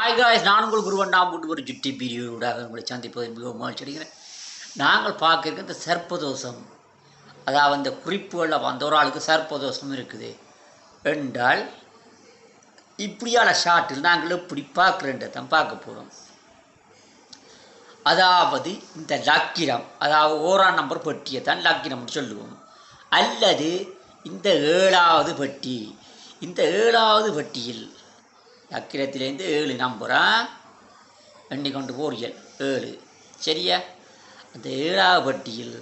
Hi guys, நான் உங்கள் குருவன். நான் போட்டு ஒரு ஜுட்டி பிரியோடாக உங்களை சந்திப்பதில் மிகவும் மகிழ்ச்சி அடைகிறேன். நாங்கள் பார்க்க இந்த சர்ப்பதோஷம், அதாவது அந்த குறிப்புகளில் வந்த ஒரு ஆளுக்கு சர்ப்பதோஷம் இருக்குது என்றால் இப்படியான ஷார்ட்டில் நாங்கள் எப்படி பார்க்குறேன்றதான் பார்க்க போகிறோம். அதாவது இந்த லக்கிரம், அதாவது ஓராம் நம்பர் பெட்டியை தான் லக்கிரம்னு சொல்லுவோம். அல்லது இந்த 7வது பெட்டி, இந்த 7வது பெட்டியில் லக்கிரத்திலேருந்து 7 நம்பரா எண்ணிக்கொண்டு போறியல் 7, சரியா? அந்த 7வது பெட்டியில்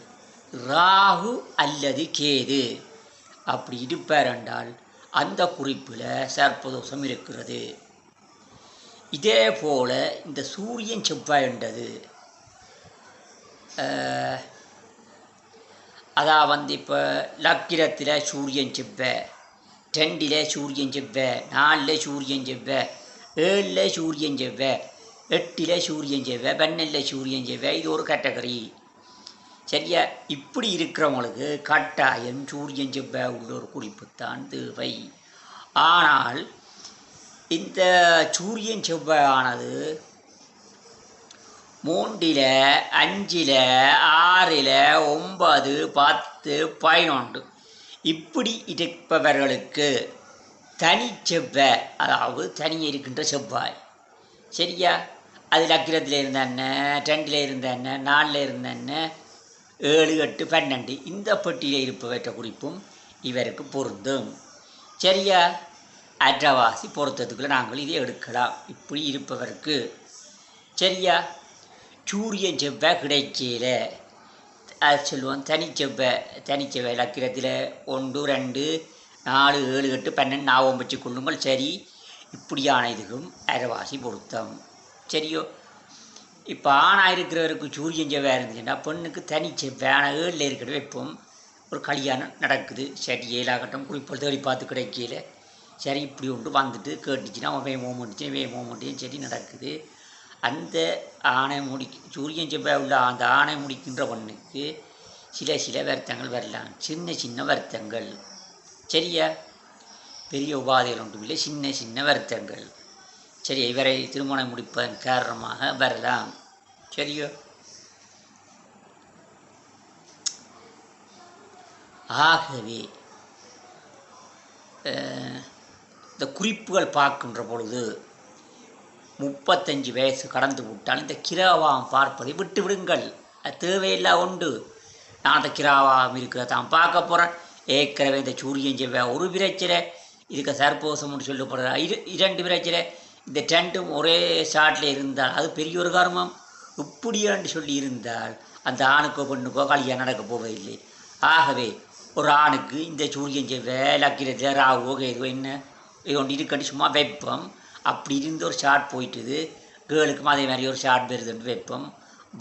ராகு அல்லது கேது அப்படி இருப்பார் என்றால் அந்த குறிப்பில் சர்ப்பதோஷம் இருக்கிறது. இதே போல் இந்த சூரியன் செவ்வாய் என்றது, அதாவது இப்போ லக்கிரத்தில் சூரியன் செவ்வாய், 2ல் சூரியன் செவ்வாய், 4ல் சூரியன் செவ்வாய், 7ல் சூரியன் செவ்வாய், 8ல் சூரியன் செவ்வாய், 12ல் சூரியன் செவ்வாய், இது ஒரு கேட்டகரி, சரியா? இப்படி இருக்கிறவங்களுக்கு கட்டாயம் சூரியன் செவ்வாய் உள்ள ஒரு குறிப்புத்தான் தேவை. ஆனால் இந்த சூரியன் செவ்வாய் ஆனது 3ல் 5ல் 6ல் 9 10 11 இப்படி இருப்பவர்களுக்கு தனி செவ்வாய், அதாவது தனியே இருக்கின்ற செவ்வாய், சரியா? அது லக்கிரத்தில் இருந்த என்ன, 2ல் இருந்த என்ன, 4ல் இருந்த என்ன, 7 8 12 இந்த பெட்டியில் இருப்பவற்ற குறிப்பும் இவருக்கு பொருந்தும், சரியா? அற்றவாசி பொருத்தத்துக்குள்ள நாங்கள் இதை எடுக்கலாம். இப்படி இருப்பவருக்கு, சரியா? சூரியன் செவ்வாய் கிடைக்கல, அது சொல்லுவோம் தனிச்செவ்வாய் லக்கிரத்தில் 1 2 4 7 8 12 ஞாபகம் வச்சு கொள்ளுங்கள், சரி? இப்படியான இதுக்கும் அரைவாசி பொருத்தம், சரியோ? இப்போ ஆணாக இருக்கிறவருக்கு சூரியன் செவ்வாய் இருந்துச்சுன்னா பெண்ணுக்கு தனிச்செவ்வாய், ஆனால் 7ல் இருக்கிற வைப்போம். ஒரு கல்யாணம் நடக்குது, சரி, 7ஆகட்டும், குறிப்பில் தேடி பார்த்து கிடைக்கல, சரி, இப்படி ஒன்று வந்துட்டு கேட்டுச்சுன்னா அவன் வேமோமெண்ட்டு சரி நடக்குது. அந்த ஆணை சூரியன் செவ்வாய் உள்ள அந்த ஆணை முடிக்கின்ற பெண்ணுக்கு சில வருத்தங்கள் வரலாம், சின்ன வருத்தங்கள், சரியா? பெரிய உபாதைகள் ஒன்றும் இல்லை, சின்ன வருத்தங்கள், சரி, இவரை திருமணம் முடிப்பதன் காரணமாக வரலாம், சரியோ? ஆகவே இந்த குறிப்புகள் பார்க்கின்ற பொழுது 35 வயசு கடந்து விட்டால் இந்த கிராவாம் பார்ப்பதை விட்டு விடுங்கள். அது தேவையில்லா உண்டு. நான் அந்த கிராவாம் இருக்கிறதான் பார்க்க போகிறேன். ஏற்கனவே இந்த சூரியன் செவ்வாய் ஒரு பிரச்சனை, இதுக்கு சர்ப்போசம்னு சொல்லப்படுற 2 பிரச்சனை, இந்த 2ம் ஒரே ஷாட்டில் இருந்தால் அது பெரிய ஒரு கர்மம். இப்படியான்னு சொல்லி இருந்தால் அந்த ஆணுக்கோ பெண்ணுக்கோ கல்யாணம் நடக்க போவதில்லை. ஆகவே ஒரு ஆணுக்கு இந்த சூரியன் செவ்வாய் லக்கிரத்தில் ராகுவோ கேதுவோ என்ன இது ஒன்று இருக்கட்டு சும்மா வைப்போம். அப்படி இருந்து ஒரு ஷார்ட் போயிட்டுது, கேர்ளுக்கும் அதே மாதிரி ஒரு ஷார்ட் வருதுன்னு வைப்போம்.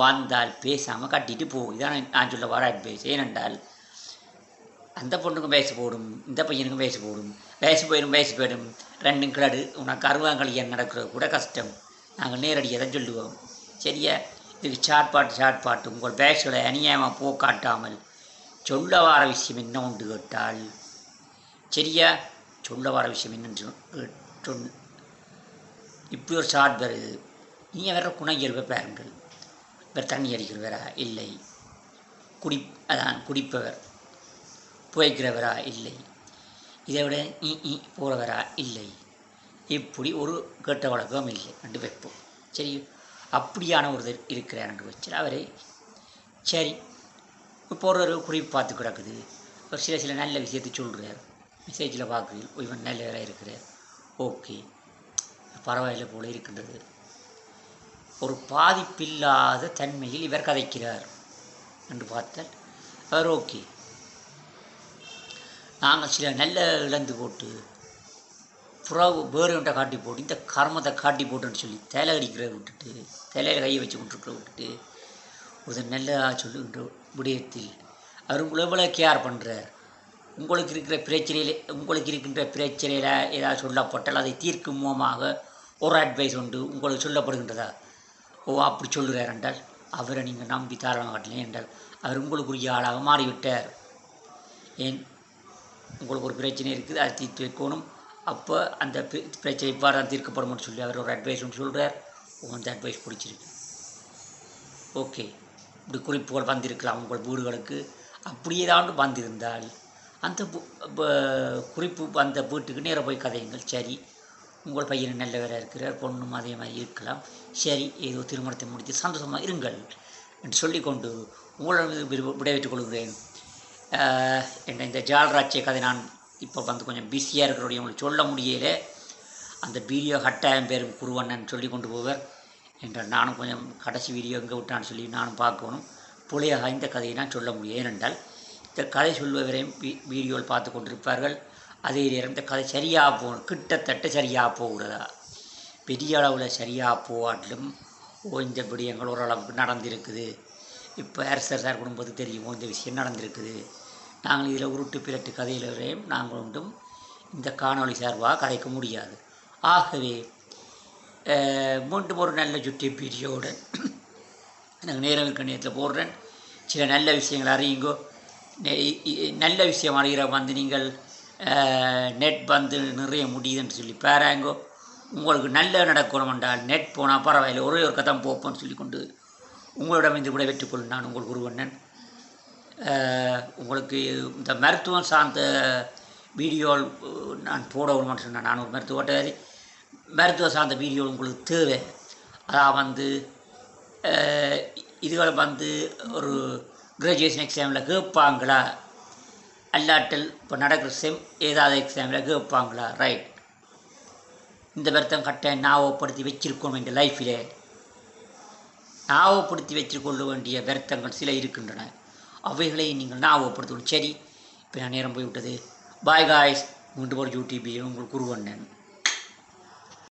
வந்தால் பேசாமல் கட்டிட்டு போகும். இதான் நான் சொல்ல வர அட்வைஸ். ஏனென்றால் அந்த பொண்ணுக்கும் வயசு போடும், இந்த பையனுக்கும் வயசு போடும், வயசு போயிடும், 2ம் கிளடு. உனக்கு கல்யாணம் நடக்கிறது கூட கஷ்டம். நாங்கள் நேரடியாக தான் சொல்லுவோம், சரியா? இதுக்கு ஷார்ட் பாட்டு உங்கள் பேசுகளை அநியாயமாக காட்டாமல் சொல்ல வர விஷயம் என்ன உண்டு கேட்டால், சரியா? சொல்ல வர விஷயம் என்னன்னு இப்படி ஒரு ஷார்ட் வருது. நீங்கள் வேற குணயியல்பை பாருங்கள். வேறு தண்ணி அடிக்கிறவரா? இல்லை. குடிப்பவர், புகைக்கிறவரா? இல்லை. இதை விட போகிறவரா? இல்லை. இப்படி ஒரு கெட்ட வழக்கம் இல்லை என்று வைப்போம், சரி? அப்படியான ஒருத்தர் இருக்கிறார் என்று வச்சு அவரை, சரி, இப்போ ஒரு குறிப்பு பார்த்து கிடக்குது, ஒரு சில நல்ல விஷயத்தை சொல்கிறார், மெசேஜில் பார்க்குறீங்க, இவன் நல்ல வேலை இருக்கிறார், ஓகே, பரவாயில்லை போல இருக்கின்றது. ஒரு பாதிப்பில்லாத தன்மையில் இவர் கதைக்கிறார் என்று பார்த்தால் அவர் ஓகே. நாங்கள் சில நல்ல இழந்து போட்டு புறவு வேறு ஒன்றை காட்டி போட்டு இந்த கர்மத்தை காட்டி போட்டுன்னு சொல்லி தலை அடிக்கிறத விட்டுட்டு, தலையில் கையை வச்சு கொண்டிருக்கிறத விட்டுட்டு ஒரு நல்லதாக சொல்லுகின்ற விடயத்தில் அவர் உங்களை எவ்வளோ கேர் பண்ணுறார். உங்களுக்கு இருக்கின்ற பிரச்சனையில் ஏதாவது சொல்லப்பட்டால் அதை தீர்க்கும் மூலமாக ஒரு அட்வைஸ் உண்டு உங்களுக்கு சொல்லப்படுகின்றதா? ஓ, அப்படி சொல்லுகிறார் என்றால் அவரை நீங்கள் நம்பி தாராளமாக காட்டலேன் என்றால் அவர் உங்களுக்குரிய ஆளாக மாறிவிட்டார். ஏன், உங்களுக்கு ஒரு பிரச்சனை இருக்குது, அதை தீர்த்து வைக்கணும், அப்போ அந்த பிரச்சனை இவ்வாறு தான் தீர்க்கப்படும்னு சொல்லி அவர் ஒரு அட்வைஸ் ஒன்று சொல்கிறார். அந்த அட்வைஸ் பிடிச்சிருக்கு. ஓகே, இப்படி குறிப்புகள் வந்திருக்கலாம் உங்கள் வீடுகளுக்கு. அப்படியே தான் வந்திருந்தால் அந்த குறிப்பு வந்த வீட்டுக்கு நேராக போய் கதையுங்கள். சரி, உங்கள் பையன் நல்லவராக இருக்கிறார், பொண்ணும் அதே மாதிரி இருக்கலாம், சரி ஏதோ திருமணத்தை முடித்து சந்தோஷமாக இருங்கள் என்று சொல்லிக்கொண்டு உங்களிடம் விடைபெற்றுக் கொள்கிறேன். என்ற இந்த ஜால்ராட்சிய கதை நான் இப்போ வந்து கொஞ்சம் பிஸியாக இருக்கிறோடைய உங்களுக்கு சொல்ல முடியலை. அந்த வீடியோ கட்டாயம் பேரும் குருவண்ணன் சொல்லி கொண்டு போவார் என்றால் நானும் கொஞ்சம் கடைசி வீடியோ எங்கே விட்டான்னு சொல்லி நானும் பார்க்கணும். புலையாக இந்த கதையை நான் சொல்ல முடியும். ஏனென்றால் இந்த கதை சொல்பவரையும் வீடியோவில் பார்த்து கொண்டிருப்பார்கள். அதே நேரம் இந்த கதை சரியாக போகணும், கிட்டத்தட்ட சரியாக போகிறதா, பெரிய அளவில் சரியாக போகாட்டிலும் இந்த விடயங்கள் ஓரளவுக்கு நடந்திருக்குது. இப்போ அரசர் சார் குடும்பத்துக்கு தெரியுமோ இந்த விஷயம் நடந்திருக்குது. நாங்கள் இதில் உருட்டு பிறட்டு கதையில் வரையும் நாங்கள் ஒன்றும் இந்த காணொளி சார்பாக கதைக்க முடியாது. ஆகவே மீண்டும் ஒரு நல்ல யூடியூப் வீடியோவுடன் எனக்கு நேரம் இருக்க நேரத்தில் போடுறேன். சில நல்ல விஷயங்கள் அறியுங்கோ. நல்ல விஷயம் அறிகிற வந்து நீங்கள் நெட் வந்து நிறைய முடியுதுன்னு சொல்லி பாராங்கோ. உங்களுக்கு நல்ல நடக்கணும் என்றால் நெட் போனால் பரவாயில்லை, ஒரே ஒரு கதை போப்போன்னு சொல்லி கொண்டு உங்களிடம் இந்த விட வெற்றிக்கொள்ளும். நான் உங்கள் குருவண்ணன். உங்களுக்கு இந்த மருத்துவம் சார்ந்த வீடியோ நான் போடணும்னு சொன்னேன். நான் ஒரு மருத்துவ சார்ந்த வீடியோ உங்களுக்கு தேவை. அதான் வந்து இதுகளை வந்து ஒரு கிராஜுவேஷன் எக்ஸாமில் கேட்பாங்களா, அல்லாட்டல் இப்போ நடக்கிற ஏதாவது எக்ஸாமில் கேட்பாங்களா, ரைட். இந்த வருத்தம் கட்டாயம் ஞாபகப்படுத்தி வச்சிருக்கணும். இந்த லைஃப்பில் ஞாபகப்படுத்தி வச்சுக்கொள்ள வேண்டிய வருத்தங்கள் சில இருக்கின்றன. அவைகளை நீங்கள் ஞாபகப்படுத்தணும். சரி, இப்போ நான் நேரம் போய்விட்டது. Bye guys. மீண்டும் ஒரு யூடியூப் உங்களுக்கு குருவண்ணன்.